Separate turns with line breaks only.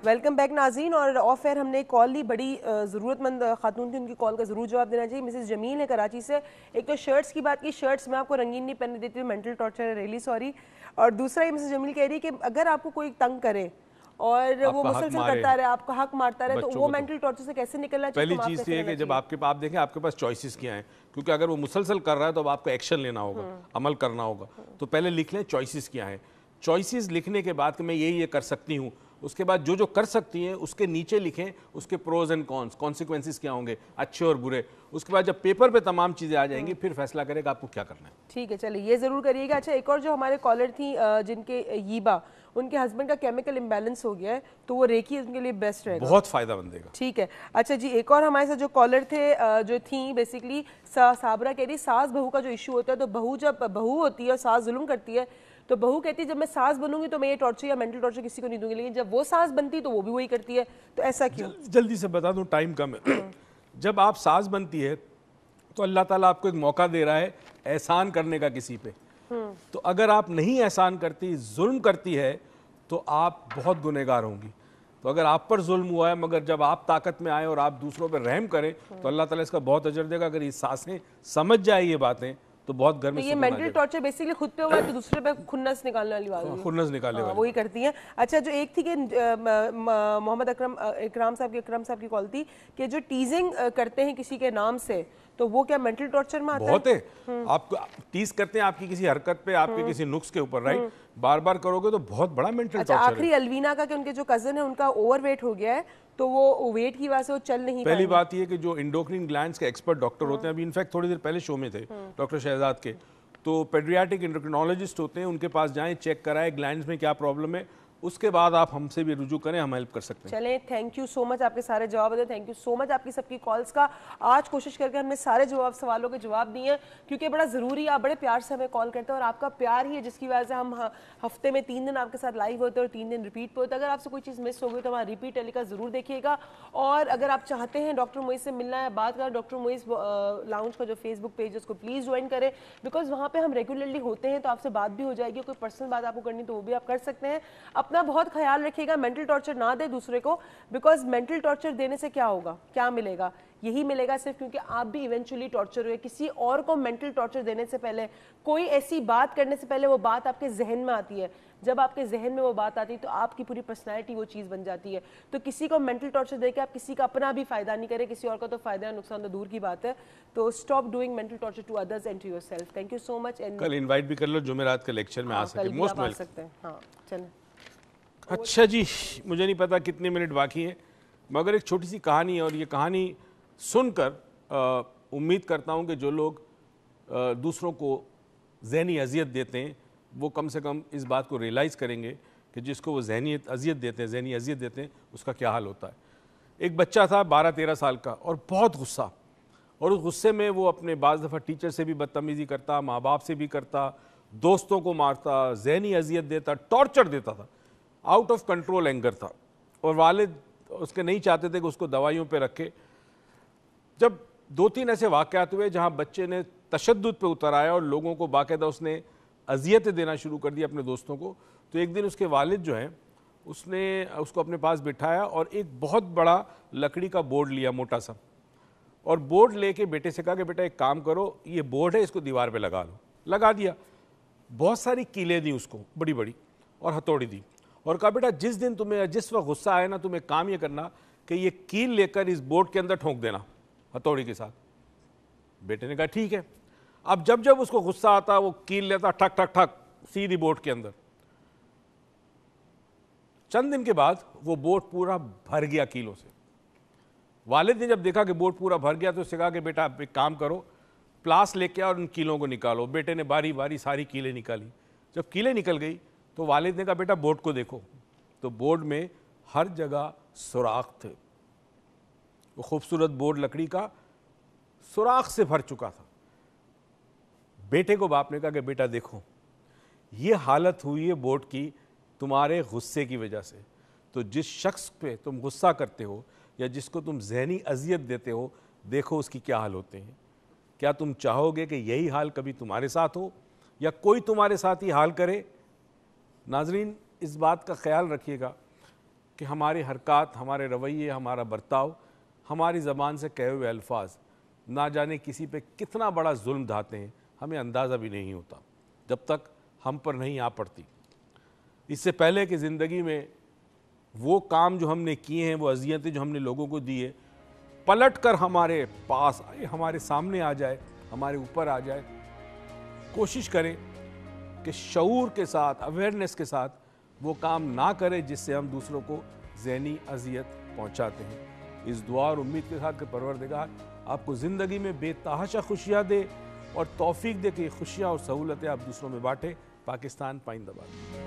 Welcome back नाज़रीन। और of air हमने एक कॉल ली, बड़ी ज़रूरतमंद खातून थी, उनकी कॉल का ज़रूर जवाब देना चाहिए। मिसेस जमील है कराची से। एक तो शर्ट्स की बात की, शर्ट्स मैं आपको रंगीन नहीं पहनने देती हूँ, मेंटल टॉर्चर है, रियली सॉरी। और दूसरा ये मिसेस जमील कह रही है कि अगर आपको कोई तंग करे और वो मुसलसल करता रहे, आपका हक मारता रहे, तो वो मेंटल टॉर्चर से कैसे निकलना चाहिए?
पहली चीज़ ये है कि जब आपके पास देखें आपके पास चॉइसेस क्या हैं, क्योंकि अगर वो मुसलसल कर रहा है तो अब आपको एक्शन लेना होगा, अमल करना होगा। तो पहले लिख लें चॉइसेस क्या हैं। चॉइसेस लिखने के बाद कि मैं ये कर सकती हूँ, उसके बाद जो कर सकती हैं उसके नीचे लिखें उसके प्रोज एंड कॉन्स, कॉन्सिक्वेंसेस क्या होंगे, अच्छे और बुरे। उसके बाद जब पेपर पे तमाम चीज़ें आ जाएंगी फिर फैसला करेगा आपको क्या करना है।
ठीक है, चलिए ये ज़रूर करिएगा। अच्छा, एक और जो हमारे कॉलर थी जिनके यीबा, उनके हस्बैंड का केमिकल इम्बैलेंस हो गया है, तो वो रेकी उनके लिए बेस्ट रहेगा,
बहुत फ़ायदेमंद देगा।
ठीक है। अच्छा जी, एक और हमारे साथ जो कॉलर थे जो थी बेसिकली साबरा कह रही सास बहू का जो इशू होता है, तो बहू जब बहू होती है और सास जुल्म करती है तो बहू कहती है जब मैं सास बनूंगी तो मैं ये टॉर्चर या मेंटल टॉर्चर किसी को नहीं दूंगी, लेकिन जब वो सास बनती तो वो भी वही करती है, तो ऐसा क्यों?
जल्दी से बता दूं, टाइम कम है। जब आप सास बनती है तो अल्लाह ताला आपको एक मौका दे रहा है एहसान करने का किसी पे। तो अगर आप नहीं एहसान करती, जुल्म करती है, तो आप बहुत गुनहगार होंगी। तो अगर आप पर जुल्म हुआ है मगर जब आप ताकत में आए और आप दूसरों पर रहम करें तो अल्लाह ताला इसका बहुत अजर देगा। अगर ये सासें समझ जाए ये बातें तो बहुत घर में
तो ये मेंटल टॉर्चर बेसिकली खुद पे हुआ है तो दूसरे पे खुन्नस निकालने वाली बात है,
खुन्नस निकालने वाली
वही करती हैं। अच्छा, जो एक थी कि मोहम्मद इकराम साहब की कॉल थी कि जो टीजिंग करते हैं किसी के नाम से, तो वो क्या मेंटल टॉर्चर में आता है?
बहुत है। आप टीज करते हैं आपकी किसी हरकत पे, आपके किसी नुक्स के ऊपर, राइट, बार बार करोगे तो बहुत बड़ा मेंटल टॉर्चर है।
आखिरी अलवीना का कि उनके जो कजन है उनका ओवरवेट हो गया है, तो वो वेट की वजह से वो चल नहीं
पहली बात ये कि जो इंडोक्राइन ग्लैंड्स के एक्सपर्ट डॉक्टर होते हैं, अभी इनफैक्ट थोड़ी देर पहले शो में थे डॉक्टर शहजाद के, तो पेडियाट्रिक एंडोक्रिनोलॉजिस्ट होते हैं, उनके पास जाएं, चेक कराएं ग्लैंड्स में क्या प्रॉब्लम है, उसके बाद आप हमसे भी रुजू करें, हम हेल्प कर सकते हैं।
चलें, थैंक यू सो मच, आपके सारे जवाब दें। थैंक यू सो मच आपकी सबकी कॉल्स का। आज कोशिश करके हमने सारे सवालों के जवाब दिए हैं, क्योंकि बड़ा ज़रूरी है, आप बड़े प्यार से हमें कॉल करते हैं और आपका प्यार ही है जिसकी वजह से हम हफ्ते में 3 दिन आपके साथ लाइव होते हैं और 3 दिन रिपीट पे होते हैं। अगर आपसे कोई चीज़ मिस हो गई तो हमारा रिपीट टेलीकास्ट ज़रूर देखिएगा। और अगर आप चाहते हैं डॉक्टर मोइज से मिलना है, बात करें, डॉक्टर मोइज लाउंज का जो फेसबुक पेज है उसको प्लीज़ ज्वाइन करें, बिकॉज वहाँ पर हम रेगुलरली होते हैं, तो आपसे बात भी हो जाएगी। कोई पर्सनल बात आपको करनी तो वो भी आप कर सकते हैं। अपना बहुत ख्याल रखिएगा, मेंटल टॉर्चर ना दे दूसरे को, बिकॉज मेंटल टॉर्चर देने से क्या होगा, क्या मिलेगा? यही मिलेगा सिर्फ क्योंकि आप भी इवेंचुअली टॉर्चर हुए। किसी और को मेंटल टॉर्चर देने से पहले, कोई ऐसी बात करने से पहले वो बात आपके जहन में आती है। जब आपके जहन में वो बात आती है तो आपकी पूरी पर्सनैलिटी वो चीज़ बन जाती है। तो किसी को मेंटल टॉर्चर देकर आप किसी का अपना भी फायदा नहीं करें, किसी और का तो फायदा नुकसान तो दूर की बात है। तो stop doing mental torture to others and to yourself. Thank you so much. And
कल इनवाइट भी कर लो, जुमेरात के लेक्चर में आ सके, मोस्ट वेलकम।
हाँ, चलें।
अच्छा जी, मुझे नहीं पता कितने मिनट बाकी हैं, मगर एक छोटी सी कहानी है, और ये कहानी सुनकर उम्मीद करता हूँ कि जो लोग दूसरों को ज़हनी अजियत देते हैं वो कम से कम इस बात को रियलाइज़ करेंगे कि जिसको वो ज़हनी अजियत देते हैं उसका क्या हाल होता है। एक बच्चा था 12-13 साल का और बहुत गुस्सा, और उस गुस्से में वो अपने बाज़ दफ़ा टीचर से भी बदतमीज़ी करता, माँ बाप से भी करता, दोस्तों को मारता, ज़हनी अजियत देता, टॉर्चर देता था, आउट ऑफ कंट्रोल एंगर था। और वालिद उसके नहीं चाहते थे कि उसको दवाइयों पे रखे। जब 2-3 ऐसे वाक़यात हुए जहां बच्चे ने तशद्दुद पे उतर आया और लोगों को बाकायदा उसने अजियतें देना शुरू कर दी अपने दोस्तों को, तो एक दिन उसके वालिद जो हैं उसने उसको अपने पास बिठाया और एक बहुत बड़ा लकड़ी का बोर्ड लिया, मोटा सा, और बोर्ड लेके बेटे से कहा कि बेटा एक काम करो, ये बोर्ड है, इसको दीवार पे लगा लो। लगा दिया। बहुत सारी कीलें दी उसको, बड़ी बड़ी, और हथौड़ी दी, और कहा बेटा जिस वक्त गुस्सा आए ना, तुम एक काम ये करना कि ये कील लेकर इस बोर्ड के अंदर ठोंक देना हथौड़ी के साथ। बेटे ने कहा ठीक है। अब जब जब उसको गुस्सा आता वो कील लेता, ठक ठक ठक सीधी बोर्ड के अंदर। चंद दिन के बाद वो बोर्ड पूरा भर गया कीलों से। वालिद ने जब देखा कि बोर्ड पूरा भर गया तो उससे कहा कि बेटा एक काम करो, प्लास लेके आओ और उन कीलों को निकालो। बेटे ने बारी बारी सारी कीलें निकाली। जब कीलें निकल गई तो वालिद ने कहा बेटा बोर्ड को देखो। तो बोर्ड में हर जगह सुराख थे। वो खूबसूरत बोर्ड लकड़ी का सुराख से भर चुका था। बेटे को बाप ने कहा कि बेटा देखो, ये हालत हुई है बोर्ड की तुम्हारे गुस्से की वजह से। तो जिस शख्स पे तुम गुस्सा करते हो या जिसको तुम ज़हनी अजियत देते हो, देखो उसकी क्या हाल होते हैं। क्या तुम चाहोगे कि यही हाल कभी तुम्हारे साथ हो या कोई तुम्हारे साथ ही हाल करे? नाजरीन, इस बात का ख्याल रखिएगा कि हमारी हरकत, हमारे रवैये, हमारा बर्ताव, हमारी ज़बान से कहे हुए अल्फाज ना जाने किसी पे कितना बड़ा जुल्म ढाते हैं, हमें अंदाज़ा भी नहीं होता जब तक हम पर नहीं आ पड़ती। इससे पहले कि ज़िंदगी में वो काम जो हमने किए हैं, वो अजियतें जो हमने लोगों को दी है, पलट कर हमारे पास आए, हमारे सामने आ जाए, हमारे ऊपर आ जाए, कोशिश करें कि शऊर के साथ, अवेयरनेस के साथ वो काम ना करें जिससे हम दूसरों को ज़हनी अजियत पहुंचाते हैं। इस दुआ और उम्मीद के साथ कि परवरदिगार आपको ज़िंदगी में बेतहाशा खुशियाँ दे और तौफीक दे कि खुशियाँ और सहूलतें आप दूसरों में बांटें। पाकिस्तान पाइंदाबाद।